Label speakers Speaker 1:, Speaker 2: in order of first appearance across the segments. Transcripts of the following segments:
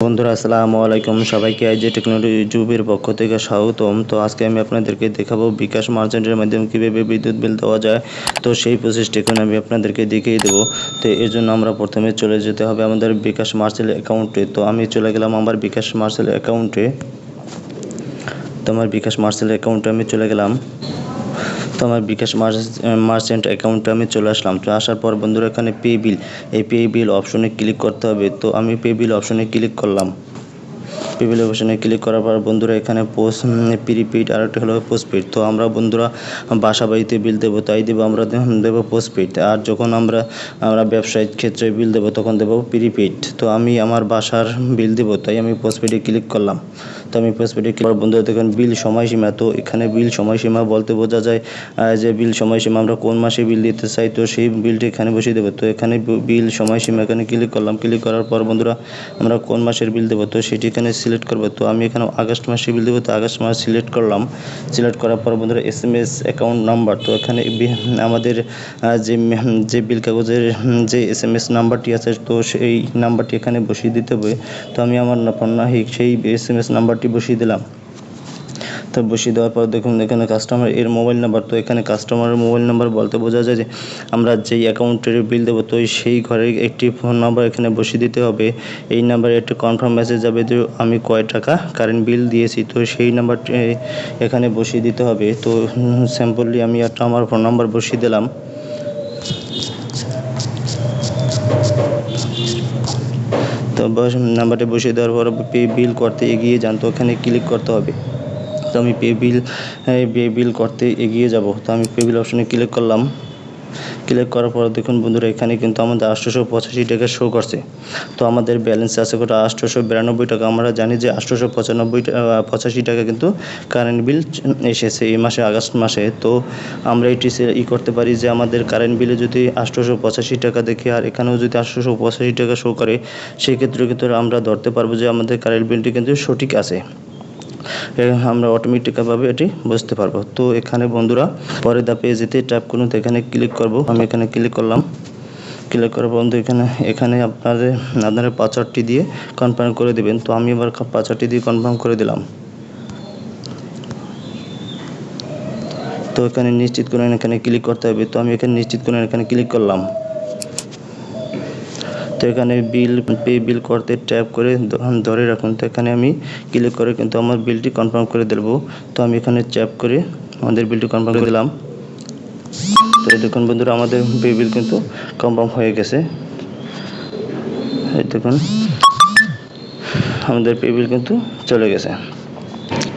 Speaker 1: বন্ধুরা আসসালামু আলাইকুম, সবাইকে আইজে টেকনোলজি ইউটিউবের পক্ষ থেকে স্বাগতম। তো আজকে আমি আপনাদেরকে দেখাবো বিকাশ মার্চেন্টের মাধ্যমে কীভাবে বিদ্যুৎ বিল দেওয়া যায়। তো সেই প্রসেসটি এখন আমি আপনাদেরকে দেখিয়ে দেবো। তো এর জন্য আমরা প্রথমে চলে যেতে হবে আমাদের বিকাশ মার্চেন্ট অ্যাকাউন্টে। তো আমি চলে গেলাম আমার বিকাশ মার্চেন্ট অ্যাকাউন্টে। তো আমার বিকাশ মার্চেন্ট অ্যাকাউন্টে আমি চলে গেলাম। তো আমার বিকাশ মার্চেন্ট অ্যাকাউন্টে আমি চলে আসলাম। তো আসার পর বন্ধুরা এখানে পে বিল, এই পে বিল অপশনে ক্লিক করতে হবে। তো আমি পে বিল অপশনে ক্লিক করলাম। পে বিল অপশনে ক্লিক করার পর বন্ধুরা এখানে প্রিপেইড আর একটা হলো পোস্টপেইড। তো আমরা বন্ধুরা বাসা বাড়িতে বিল দেবো, তাই দেবো আমরা দেবো পোস্টপেইড। আর যখন আমরা ব্যবসায়িক ক্ষেত্রে বিল দেবো তখন দেবো প্রিপেইড। তো আমি আমার বাসার বিল দেবো, তাই আমি পোস্টপেইডে ক্লিক করলাম। তো আমি পোস্টপেইডে ক্লিক করার বন্ধুরা দেখুন বিল সময়সীমা। তো এখানে বিল সময়সীমা বলতে বোঝা যায় যে বিল সময়সীমা আমরা কোন মাসে বিল দিতে চাই, তো সেই বিলটি এখানে বসিয়ে দেবো। তো এখানে বিল সময়সীমা এখানে ক্লিক করলাম। ক্লিক করার পর বন্ধুরা আমরা কোন মাসের বিল দেবো তো সেটি এখানে সিলেক্ট করবো। তো আমি এখানে আগস্ট মাসে বিল দেবো, তো আগস্ট মাস সিলেক্ট করলাম। সিলেক্ট করার পর বন্ধুরা SMS অ্যাকাউন্ট নাম্বার, তো এখানে আমাদের যে বিল কাগজের যে SMS নাম্বারটি আছে তো সেই নাম্বারটি এখানে বসিয়ে দিতে হবে। তো আমি আমার সেই SMS নাম্বারটি বসিয়ে দিলাম। তো বসিয়ে দেওয়ার পর দেখুন এখানে কাস্টমার এর মোবাইল নাম্বার। তো এখানে কাস্টমারের মোবাইল নাম্বার বলতে বোঝা যায় যে আমরা যেই অ্যাকাউন্টের বিল দেবো তো সেই ঘরের একটি ফোন নাম্বার এখানে বসিয়ে দিতে হবে। এই নাম্বারে একটা কনফার্ম মেসেজ যাবে যে আমি কয় টাকা কারেন্ট বিল দিয়েছি, তো সেই নাম্বারটি এখানে বসিয়ে দিতে হবে। তো সিম্পলি আমি একটা আমার ফোন নাম্বার বসিয়ে দিলাম। তো নাম্বারটি বসিয়ে দেওয়ার পর পে বিল করতে এগিয়ে যান, তো ওখানে ক্লিক করতে হবে। তো আমি পে বিল করতে এগিয়ে যাব। তো আমি পে বিল অপশনে ক্লিক করলাম। ক্লিক করার পর দেখুন বন্ধুরা এখানে কিন্তু আমাদের 885 টাকা শো করছে। তো আমাদের ব্যালেন্স আছে কত 892 টাকা। আমরা জানি যে 885 টাকা কিন্তু কারেন্ট বিল এসেছে এই মাসে, আগস্ট মাসে। তো আমরা এটি করতে পারি যে আমাদের কারেন্ট বিলে যদি 885 টাকা দেখি আর এখানেও যদি 885 টাকা শো করে, সেক্ষেত্রে কিন্তু আমরা ধরতে পারবো যে আমাদের কারেন্ট বিলটি কিন্তু সঠিক আছে। আমরা অটোমেটিকভাবে এটি বুঝতে পারবো। তো এখানে বন্ধুরা পরের ধাপে যেতে ট্যাপ করুন, তো এখানে ক্লিক করব। আমি এখানে ক্লিক করলাম। ক্লিক করার পর এখানে আপনাদের পাসওয়ার্ডটি দিয়ে কনফার্ম করে দেবেন। তো আমি এবার পাসওয়ার্ডটি দিয়ে কনফার্ম করে দিলাম। তো এখানে নিশ্চিত করেন এখানে ক্লিক করতে হবে। তো আমি এখানে নিশ্চিত করেন এখানে ক্লিক করলাম। তো এখানে পে বিল করতে ট্যাপ করে ধরে রাখুন। তো এখানে আমি ক্লিক করে কিন্তু আমার বিলটি কনফার্ম করে দেবো। তো আমি এখানে ট্যাপ করে আমাদের বিলটি কনফার্ম করে দিলাম। তো দেখুন বন্ধুরা আমাদের পে বিল কিন্তু কনফার্ম হয়ে গেছে। এই দেখুন আমাদের পে বিল কিন্তু চলে গেছে।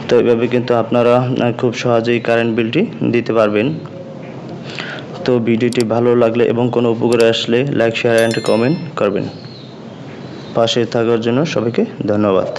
Speaker 1: তো এইভাবে কিন্তু আপনারা খুব সহজেই কারেন্ট বিলটি দিতে পারবেন। তো ভিডিওটি ভালো লাগলে এবং কোনো উপকারে আসলে লাইক, শেয়ার অ্যান্ড কমেন্ট করবেন। পাশে থাকার জন্য সবাইকে ধন্যবাদ।